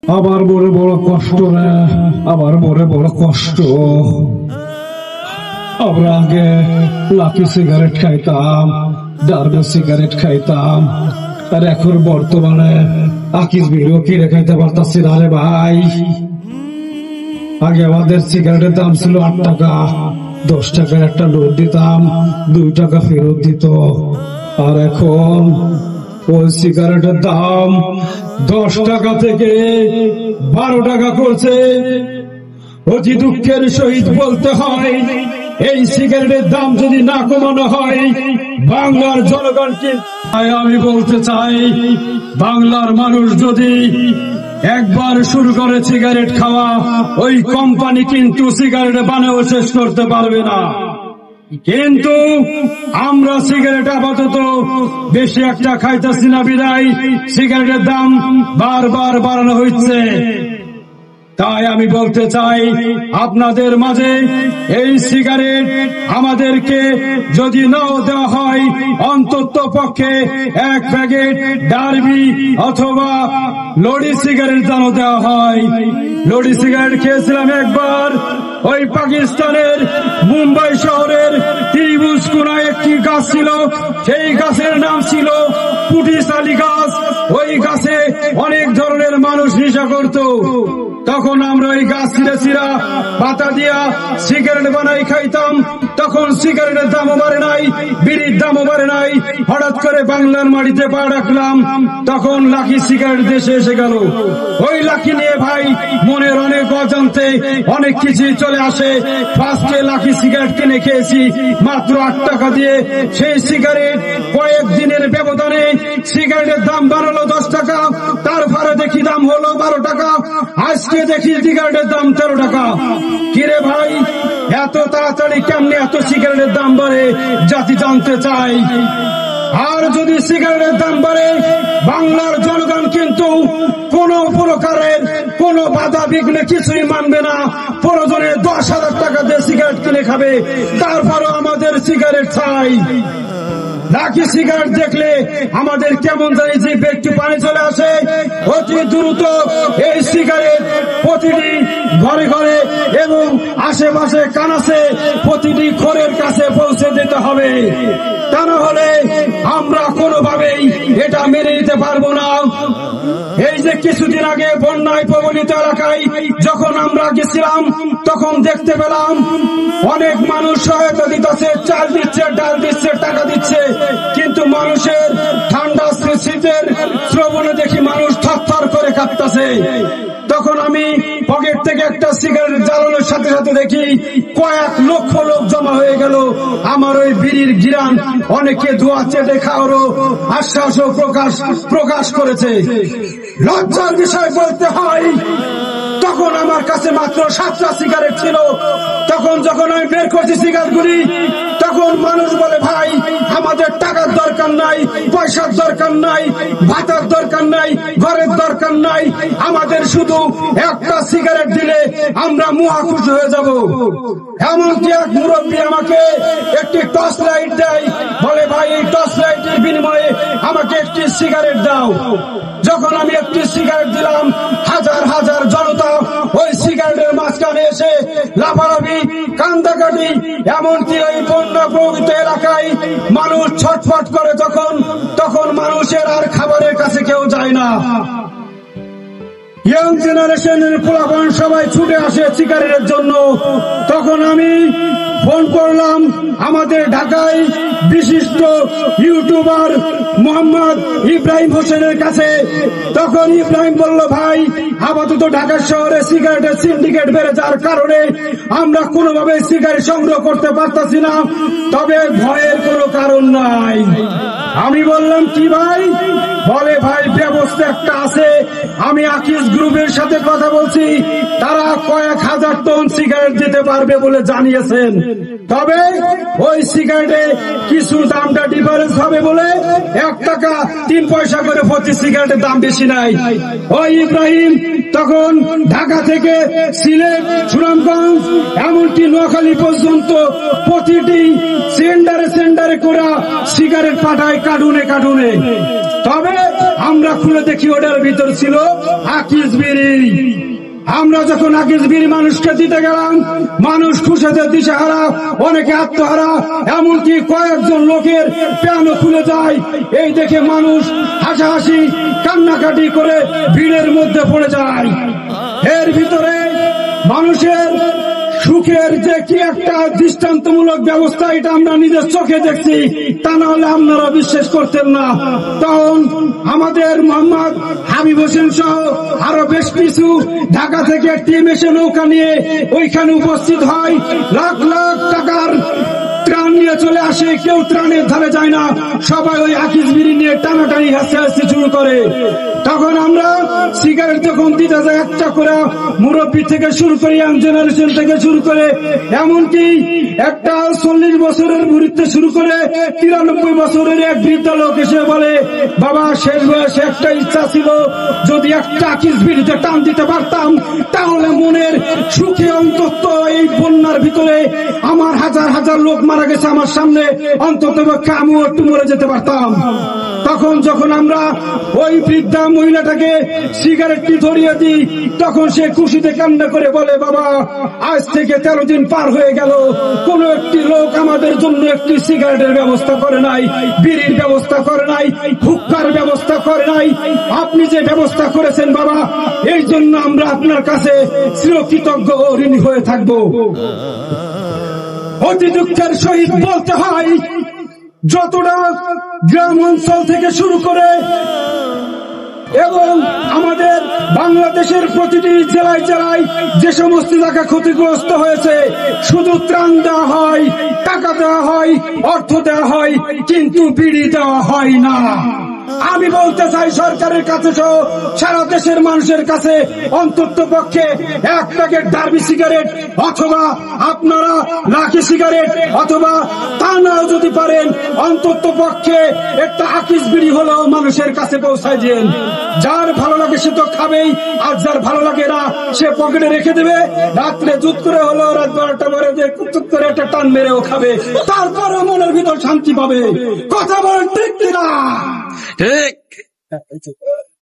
আবার বড় বড় কষ্ট রে, আবার বড় বড় কষ্ট। আমরা আগে লাকি সিগারেট খাইতাম, ডার্বো সিগারেট খাইতাম, আর এখন বর্তমানে আকিস বিড়িও কিনে খাইতে পারতাছি না রে ভাই। আগে আমাদের সিগারেটের দাম ছিল 8 টাকা, 10 টাকার একটা নোট দিতাম, 2 টাকা ফেরত দিত। আর এখন ওই সিগারেটের দাম 10 টাকা থেকে 12 টাকা করছে। অতি দুঃখের সহিত বলতে হয়, এই সিগারেটের দাম যদি না কমানো হয় বাংলার জনগণকে, আমি বলতে চাই বাংলার মানুষ যদি একবার শুরু করে সিগারেট খাওয়া, ওই কোম্পানি কিন্তু সিগারেট বানাও শেষ করতে পারবে না। কিন্তু আমরা সিগারেট আপাতত বেশি একটা খাইতেছি না বিদায় সিগারেটের দাম বারবার বাড়ানো হচ্ছে। তাই আমি বলতে চাই আপনাদের মাঝে এই সিগারেট আমাদেরকে যদি নাও দেওয়া হয়, অন্তত পক্ষে 1 প্যাকেট ডার্বি অথবা লড়ি সিগারেট যেন দেওয়া হয়। লড়ি সিগারেট খেয়েছিলাম একবার, ওই পাকিস্তানের মুম্বাই শহরের ত্রিভুজ কোনায় একটি গাছ ছিল, সেই গাছের নাম ছিল পুটিশালি গাছ। ওই গাছে অনেক ধরনের মানুষ নেশা করত। তখন আমরা ওই গাছ ছিঁড়া পাতা দিয়া সিগারেট বানাই খাইতাম। তখন সিগারেটের দামও বাড়ে নাই, বিড়ির দামও বাড়ে নাই। হঠাৎ করে বাংলার মাটিতে পা রাখলাম, তখন লাকি সিগারেট দেশে এসে গেল। ওই লাকি নিয়ে ভাই মনের অনেক অজান্তে অনেক কিছুই চলে আসে। ফার্স্টে লাকি সিগারেট কিনে খেয়েছি মাত্র 8 টাকা দিয়ে। সেই সিগারেট কয়েকদিনের ব্যবধানে সিগারেটের দাম বাড়লো 10 টাকা, তারপরে দেখি দাম হলো 12 টাকা, আজকে দেখি সিগারেটের দাম 13 টাকা। কিরে ভাই, এত তাড়াতাড়ি কেমনে এত সিগারেটের দাম বাড়ে জাতি জানতে চাই। আর যদি সিগারেটের দাম বাড়ে, বাংলার জনগণ কিন্তু কোন প্রকারের কোন বাধা বিঘ্নে কিছুই মানবে না। প্রয়োজনে 10,000 টাকা দিয়ে সিগারেট কিনে খাবে, তারপরও আমাদের সিগারেট চাই। লাকি সিগারেট দেখলে আমাদের কেমন জানি যে একটু পানি চলে আসে। অতি দ্রুত এই সিগারেট প্রতিটি ঘরে ঘরে এবং আশেপাশে কানাসে প্রতিটি ঘরের কাছে পৌঁছে দিতে হবে। তা না হলে আমরা কোনোভাবেই এটা মেনে নিতে পারবো না। এই যে কিছুদিন আগে বন্যায় প্রবলিত এলাকায় যখন আমরা গেছিলাম, তখন দেখতে পেলাম অনেক মানুষ সহায়তা দিতেছে, চাল দিচ্ছে, ডাল দিচ্ছে, টাকা দিচ্ছে, কিন্তু মানুষের ঠান্ডা শীতের শ্রবণে দেখি মানুষ থরথর করে কাঁপতেছে। তখন আমি পকেট থেকে একটা সিগারেট জ্বালানোর সাথে সাথে দেখি কয়েক লক্ষ লোক জমা হয়ে গেল। আমার ওই বিড়ির গিরান অনেকে ধোয়া চেটে খাওয়ারও আশ্বাসও প্রকাশ করেছে। লজ্জার বিষয় বলতে হয়, তখন আমার কাছে মাত্র 7টা সিগারেট ছিল। তখন যখন আমি বের করছি সিগারেটগুলি, তখন মানুষ বলে, ভাই আমাদের টাকার দরকার নাই, পয়সার দরকার নাই, ভাতার দরকার নাই, ঘরের দরকার নাই, আমাদের শুধু একটা সিগারেট দিলে আমরা মহা খুশি হয়ে যাব। এমনকি এক মুরব্বী আমাকে একটি টর্চ লাইট দেয়, বলে ভাই এই টর্চ লাইটের বিনিময়ে আমাকে একটি সিগারেট দাও। যখন আমি একটি সিগারেট দিলাম, হাজার হাজার জনতা ওই সিগারেটের মাঝখানে এসে লাফালাফি, কান্দাকাটি, এমনকি ওই বন্যা প্রভাবিত এলাকায় মানুষ ছটফট করে। তখন মানুষের আর খাবারের কাছে কেউ যায় না। ইয়াং জেনারেশনের পোলাপান সবাই ছুটে আসে সিগারেটের জন্য। তখন আমি ফোন করলাম আমাদের ঢাকায় বিশিষ্ট ইউটিউবার মোহাম্মদ ইব্রাহিম হোসেনের কাছে। তখন ইব্রাহিম বলল, ভাই আপাতত ঢাকা শহরে সিগারেটের সিন্ডিকেট বেড়ে যাওয়ার কারণে আমরা কোনোভাবে সিগারেট সংগ্রহ করতে পারতাছি না, তবে ভয়ের কোনো কারণ নাই। আমি বললাম কি ভাই? বলে ভাই ব্যবস্থা একটা আছে, আমি আকিস গ্রুপের সাথে কথা বলছি, তারা কয়েক হাজার টন সিগারেট দিতে পারবে বলে জানিয়েছেন। তবে ওই সিগারেটে কিছু দামটা ডিফারেন্স হবে বলে 1 টাকা 3 পয়সা করে প্রতি সিগারেটের দাম বেশি নাই। ওই ইব্রাহিম তখন ঢাকা থেকে সিলেট, সুনামগঞ্জ, এমনকি নোয়াখালী পর্যন্ত প্রতিটি সেন্টারে করা সিগারেট পাঠায় কার্টুনে কার্টুনে। তবে আমরা খুলে দেখি ওটার ভিতর ছিল আকিস বিড়ি। আমরা যখন আকিস বিড়ি মানুষকে দিতে গেলাম, মানুষ খুশিতে দিশেহারা, অনেকে আত্মহারা, এমনকি কয়েকজন লোকের প্যানও খুলে যায়। এই দেখে মানুষ হাসাহাসি কান্নাকাটি করে ভিড়ের মধ্যে পড়ে যায়। এর ভিতরে মানুষের সুখের যে কি একটা দৃষ্টান্তমূলক ব্যবস্থা, এটা আমরা নিজের চোখে দেখছি, তা না হলে আপনারা বিশ্বাস করতেন না। তখন আমাদের মোহাম্মদ হাবিব হোসেন সহ আরো বেশ কিছু ঢাকা থেকে টিম এসে নৌকা নিয়ে ওইখানে উপস্থিত হয়। লাখ লাখ টাকার ত্রাণ নিয়ে চলে আসে। কেউ ত্রাণের ধারে যায় না, সবাই ওই আকিস বিড়ি নিয়ে টানাটানি হাসতে শুরু করে। তখন আমরা সিগারেট যখন দিতে যাই, একটা করে মুরব্বী থেকে শুরু করে, ইয়াং জেনারেশন থেকে শুরু করে, এমনকি একটা 40 বছরের বুড়িতে শুরু করে 93 বছরের এক বৃদ্ধ লোক এসে বলে, বাবা শেষ বয়সে একটা ইচ্ছা ছিল, যদি একটা আকিস বিড়িতে টান দিতে পারতাম তাহলে মনের সুখে অন্তত এই বন্যার ভিতরে আমার হাজার হাজার লোক মারা গেছে আমার সামনে, অন্তত আমিও একটু মরে যেতে পারতাম। তখন যখন আমরা ওই বৃদ্ধা মহিলাটাকে সিগারেটটি ধরিয়ে দিই, তখন সে খুশিতে কান্না করে বলে, বাবা আজ থেকে 13 দিন পার হয়ে গেল, কোন একটি লোক আমাদের জন্য একটি সিগারেটের ব্যবস্থা করে নাই, বিড়ির ব্যবস্থা করে নাই, হুক্কার ব্যবস্থা করে নাই। আপনি যে ব্যবস্থা করেছেন বাবা, এই জন্য আমরা আপনার কাছে চিরকৃতজ্ঞ ও ঋণী হয়ে থাকবো। অতি দুঃখের সহিত বলতে হয়, যতটা গ্রাম অঞ্চল থেকে শুরু করে এবং আমাদের বাংলাদেশের প্রতিটি জেলায় জেলায় যে সমস্ত জায়গা ক্ষতিগ্রস্ত হয়েছে, শুধু ত্রাণ দেওয়া হয়, টাকা দেওয়া হয়, অর্থ দেওয়া হয়, কিন্তু বিড়ি দেওয়া হয় না। আমি বলতে চাই সরকারের কাছে সহ সারা দেশের মানুষের কাছে, অন্তত পক্ষে 1 প্যাকেট ডার্বি সিগারেট অথবা আপনারা লাকি সিগারেট, অথবা তা নাও যদি পারেন অন্তত পক্ষে একটা আকিস বিড়ি হলেও মানুষের কাছে পৌঁছায় দেন। যার ভালো লাগে সে তো খাবেই, আর যার ভালো লাগে না সে পকেটে রেখে দেবে। রাত্রে জুত করে হলো, রাত 12টা পরে যে কুচুক করে একটা টান মেরেও খাবে, তারপরে মনের ভিতর শান্তি পাবে। কথা বলেন ঠিক কিনা? ঠিক।